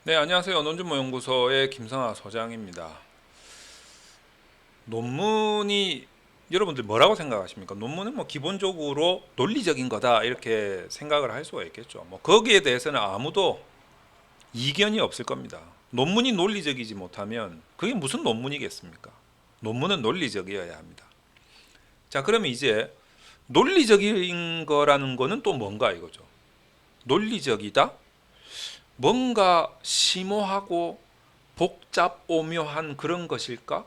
네, 안녕하세요. 논준모연구소의 김성하 소장입니다. 논문이 여러분들 뭐라고 생각하십니까? 논문은 뭐 기본적으로 논리적인 거다 이렇게 생각을 할 수가 있겠죠. 뭐 거기에 대해서는 아무도 이견이 없을 겁니다. 논문이 논리적이지 못하면 그게 무슨 논문이겠습니까? 논문은 논리적이어야 합니다. 자, 그러면 이제 논리적인 거라는 거는 또 뭔가 이거죠. 논리적이다? 뭔가 심오하고 복잡 오묘한 그런 것일까?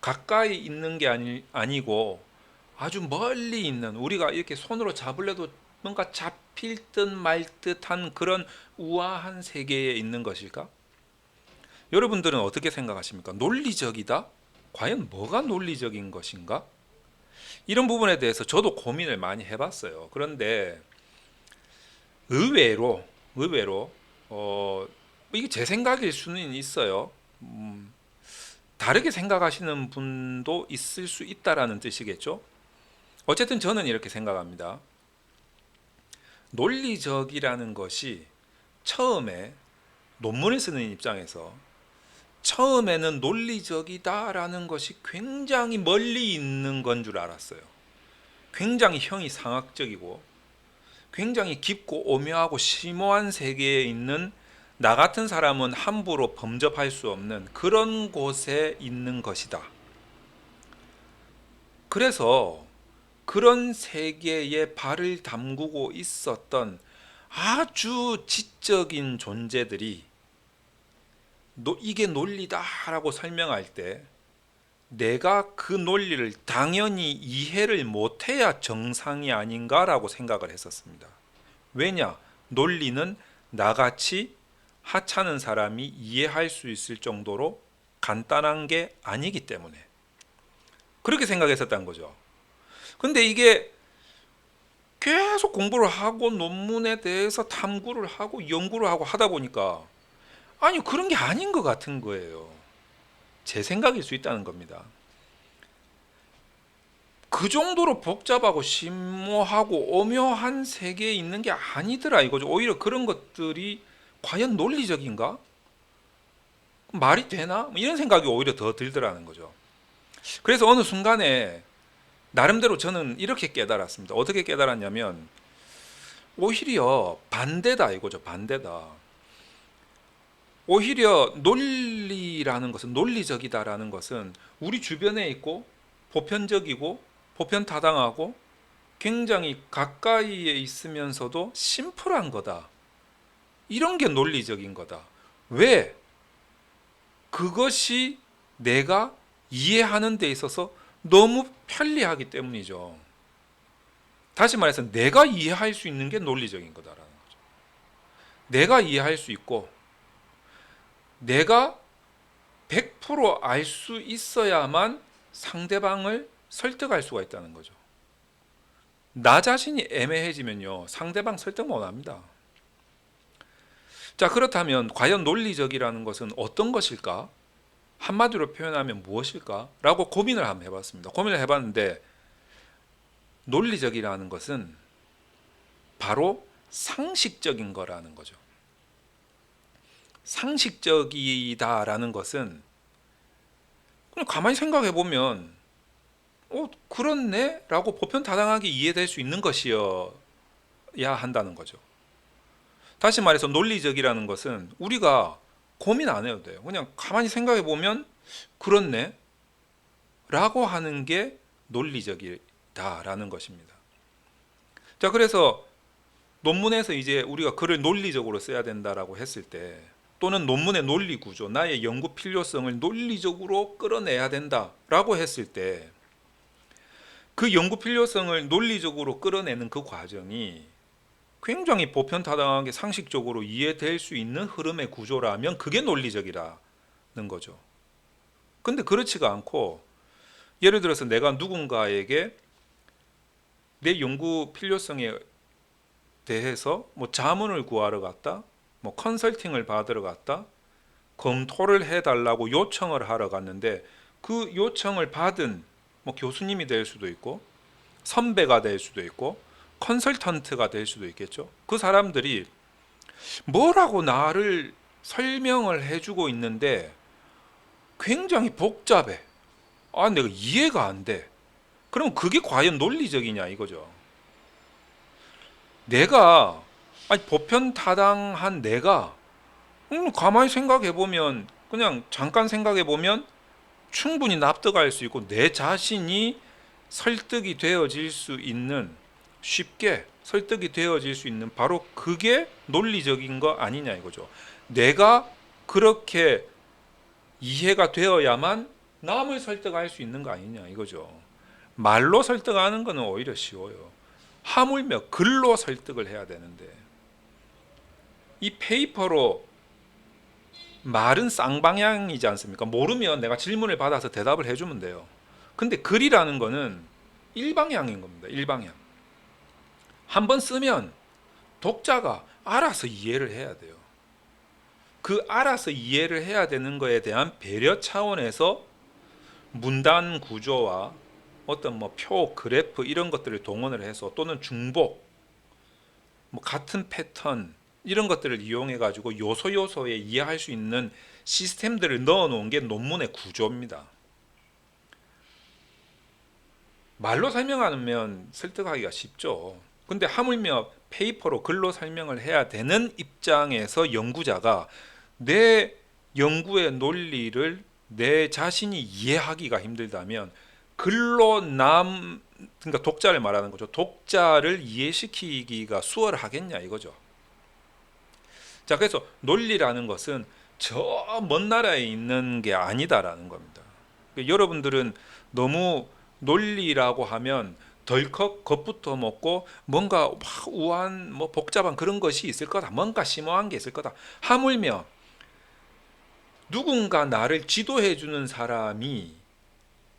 가까이 있는 게 아니고 아주 멀리 있는, 우리가 이렇게 손으로 잡으려도 뭔가 잡힐 듯 말 듯한 그런 우아한 세계에 있는 것일까? 여러분들은 어떻게 생각하십니까? 논리적이다? 과연 뭐가 논리적인 것인가? 이런 부분에 대해서 저도 고민을 많이 해봤어요. 그런데 의외로 이게 제 생각일 수는 있어요. 다르게 생각하시는 분도 있을 수 있다라는 뜻이겠죠. 어쨌든 저는 이렇게 생각합니다. 논리적이라는 것이 처음에 논문을 쓰는 입장에서 처음에는 논리적이다라는 것이 굉장히 멀리 있는 건 줄 알았어요. 굉장히 형이상학적이고 굉장히 깊고 오묘하고 심오한 세계에 있는 나 같은 사람은 함부로 범접할 수 없는 그런 곳에 있는 것이다. 그래서 그런 세계에 발을 담그고 있었던 아주 지적인 존재들이 이게 논리다라고 설명할 때 내가 그 논리를 당연히 이해를 못해야 정상이 아닌가라고 생각을 했었습니다. 왜냐? 논리는 나같이 하찮은 사람이 이해할 수 있을 정도로 간단한 게 아니기 때문에 그렇게 생각했었다는 거죠. 근데 이게 계속 공부를 하고 논문에 대해서 탐구를 하고 연구를 하고 하다 보니까 아니 그런 게 아닌 것 같은 거예요. 제 생각일 수 있다는 겁니다. 그 정도로 복잡하고 심오하고 오묘한 세계에 있는 게 아니더라 이거죠. 오히려 그런 것들이 과연 논리적인가? 말이 되나? 뭐 이런 생각이 오히려 더 들더라는 거죠. 그래서 어느 순간에 나름대로 저는 이렇게 깨달았습니다. 어떻게 깨달았냐면 오히려 반대다 이거죠. 반대다. 오히려 논리라는 것은 논리적이다라는 것은 우리 주변에 있고 보편적이고 보편타당하고 굉장히 가까이에 있으면서도 심플한 거다. 이런 게 논리적인 거다. 왜? 그것이 내가 이해하는 데 있어서 너무 편리하기 때문이죠. 다시 말해서 내가 이해할 수 있는 게 논리적인 거다라는 거죠. 내가 이해할 수 있고 내가 100%알 수 있어야만 상대방을 설득할 수가 있다는 거죠. 나 자신이 애매해지면요, 상대방 설득 못 합니다. 자, 그렇다면 과연 논리적이라는 것은 어떤 것일까? 한마디로 표현하면 무엇일까? 라고 고민을 한번 해봤습니다. 고민을 해봤는데 논리적이라는 것은 바로 상식적인 거라는 거죠. 상식적이다라는 것은 그냥 가만히 생각해 보면 그렇네? 라고 보편다당하게 이해될 수 있는 것이어야 한다는 거죠. 다시 말해서 논리적이라는 것은 우리가 고민 안 해도 돼요. 그냥 가만히 생각해 보면 그렇네? 라고 하는 게 논리적이다라는 것입니다. 자, 그래서 논문에서 이제 우리가 글을 논리적으로 써야 된다라고 했을 때 또는 논문의 논리 구조, 나의 연구 필요성을 논리적으로 끌어내야 된다라고 했을 때 그 연구 필요성을 논리적으로 끌어내는 그 과정이 굉장히 보편타당하게 상식적으로 이해될 수 있는 흐름의 구조라면 그게 논리적이라는 거죠. 근데 그렇지가 않고 예를 들어서 내가 누군가에게 내 연구 필요성에 대해서 뭐 자문을 구하러 갔다, 뭐 컨설팅을 받으러 갔다, 검토를 해달라고 요청을 하러 갔는데 그 요청을 받은 뭐 교수님이 될 수도 있고 선배가 될 수도 있고 컨설턴트가 될 수도 있겠죠. 그 사람들이 뭐라고 나를 설명을 해주고 있는데 굉장히 복잡해. 아, 내가 이해가 안 돼. 그럼 그게 과연 논리적이냐 이거죠. 내가, 아니 보편타당한 내가, 가만히 생각해 보면, 그냥 잠깐 생각해 보면 충분히 납득할 수 있고 내 자신이 설득이 되어질 수 있는, 쉽게 설득이 되어질 수 있는, 바로 그게 논리적인 거 아니냐 이거죠. 내가 그렇게 이해가 되어야만 남을 설득할 수 있는 거 아니냐 이거죠. 말로 설득하는 거는 오히려 쉬워요. 하물며 글로 설득을 해야 되는데, 이 페이퍼로 말은 쌍방향이지 않습니까? 모르면 내가 질문을 받아서 대답을 해주면 돼요. 근데 글이라는 거는 일방향인 겁니다. 일방향. 한번 쓰면 독자가 알아서 이해를 해야 돼요. 그 알아서 이해를 해야 되는 거에 대한 배려 차원에서 문단 구조와 어떤 뭐 표, 그래프 이런 것들을 동원을 해서, 또는 중복, 뭐 같은 패턴 이런 것들을 이용해 가지고 요소요소에 이해할 수 있는 시스템들을 넣어 놓은 게 논문의 구조입니다. 말로 설명하면 설득하기가 쉽죠. 근데 하물며 페이퍼로 글로 설명을 해야 되는 입장에서 연구자가 내 연구의 논리를 내 자신이 이해하기가 힘들다면 글로 그러니까 독자를 말하는 거죠. 독자를 이해시키기가 수월하겠냐 이거죠. 자, 그래서 논리라는 것은 저 먼 나라에 있는 게 아니다라는 겁니다. 여러분들은 너무 논리라고 하면 덜컥 겁부터 먹고 뭔가 우한 뭐 복잡한 그런 것이 있을 거다, 뭔가 심오한 게 있을 거다. 하물며 누군가 나를 지도해 주는 사람이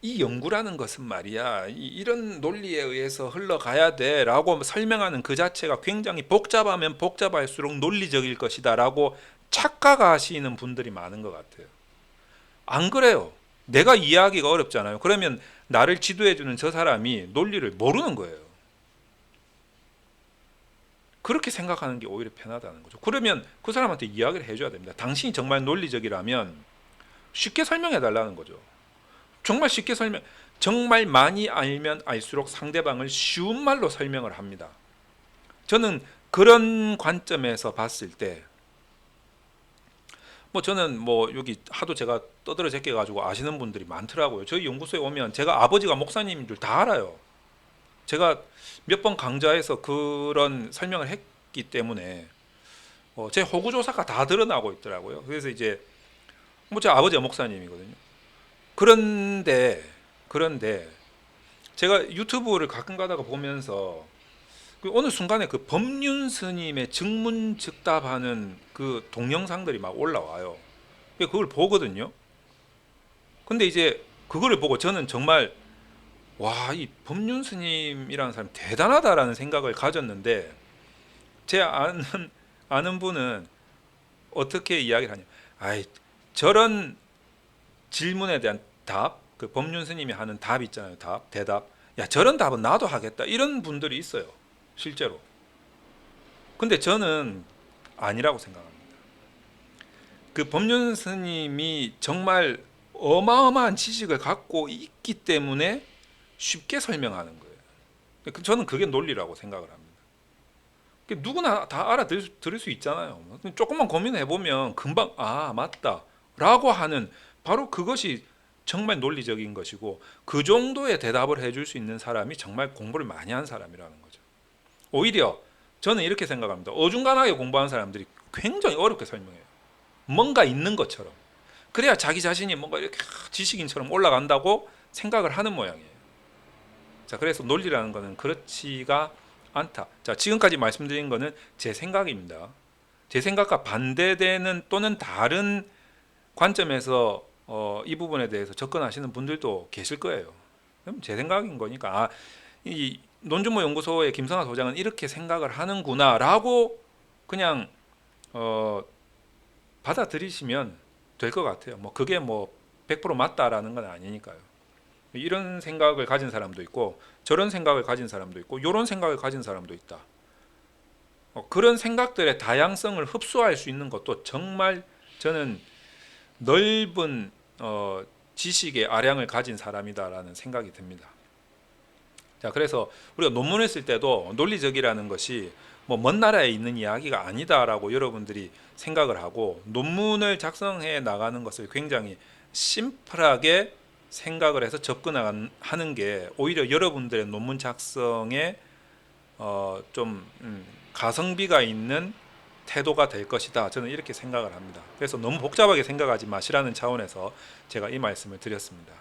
이 연구라는 것은 말이야, 이런 논리에 의해서 흘러가야 돼 라고 설명하는 그 자체가 굉장히 복잡하면 복잡할수록 논리적일 것이다 라고 착각하시는 분들이 많은 것 같아요. 안 그래요. 내가 이해하기가 어렵잖아요. 그러면 나를 지도해 주는 저 사람이 논리를 모르는 거예요. 그렇게 생각하는 게 오히려 편하다는 거죠. 그러면 그 사람한테 이야기를 해줘야 됩니다. 당신이 정말 논리적이라면 쉽게 설명해 달라는 거죠. 정말 쉽게 정말 많이 알면 알수록 상대방을 쉬운 말로 설명을 합니다. 저는 그런 관점에서 봤을 때, 뭐 저는 뭐 여기 하도 제가 떠들어 제껴 가지고 아시는 분들이 많더라고요. 저희 연구소에 오면 제가 아버지가 목사님인 줄 다 알아요. 제가 몇 번 강좌에서 그런 설명을 했기 때문에 제 호구 조사가 다 드러나고 있더라고요. 그래서 이제 뭐 제 아버지가 목사님이거든요. 그런데 제가 유튜브를 가끔 가다가 보면서 어느 순간에 그 법륜 스님의 즉문즉답하는 그 동영상들이 막 올라와요. 그걸 보거든요. 근데 이제 그거를 보고 저는 정말, 와, 이 법륜 스님이라는 사람이 대단하다라는 생각을 가졌는데, 제 아는 분은 어떻게 이야기를 하냐, 아이, 저런 질문에 대한 답, 그 법륜 스님이 하는 답 있잖아요. 대답. 야, 저런 답은 나도 하겠다. 이런 분들이 있어요. 실제로. 근데 저는 아니라고 생각합니다. 그 법륜 스님이 정말 어마어마한 지식을 갖고 있기 때문에 쉽게 설명하는 거예요. 저는 그게 논리라고 생각을 합니다. 누구나 다 알아들을 수 있잖아요. 조금만 고민해 보면 금방 맞다 라고 하는, 바로 그것이 정말 논리적인 것이고, 그 정도의 대답을 해줄 수 있는 사람이 정말 공부를 많이 한 사람이라는 거죠. 오히려 저는 이렇게 생각합니다. 어중간하게 공부한 사람들이 굉장히 어렵게 설명해요. 뭔가 있는 것처럼. 그래야 자기 자신이 뭔가 이렇게 지식인처럼 올라간다고 생각을 하는 모양이에요. 자, 그래서 논리라는 것은 그렇지가 않다. 자, 지금까지 말씀드린 것은 제 생각입니다. 제 생각과 반대되는 또는 다른 관점에서 이 부분에 대해서 접근하시는 분들도 계실 거예요. 그럼 제 생각인 거니까, 이 논준모 연구소의 김성하 소장은 이렇게 생각을 하는구나라고 그냥 받아들이시면 될 것 같아요. 뭐 그게 뭐 100% 맞다라는 건 아니니까요. 이런 생각을 가진 사람도 있고, 저런 생각을 가진 사람도 있고, 이런 생각을 가진 사람도 있다. 그런 생각들의 다양성을 흡수할 수 있는 것도 정말 저는 넓은 지식의 아량을 가진 사람이다라는 생각이 듭니다. 자, 그래서 우리가 논문을 쓸 때도 논리적이라는 것이 뭐 먼 나라에 있는 이야기가 아니다라고 여러분들이 생각을 하고, 논문을 작성해 나가는 것을 굉장히 심플하게 생각을 해서 접근하는 게 오히려 여러분들의 논문 작성에 좀 가성비가 있는 태도가 될 것이다. 저는 이렇게 생각을 합니다. 그래서 너무 복잡하게 생각하지 마시라는 차원에서 제가 이 말씀을 드렸습니다.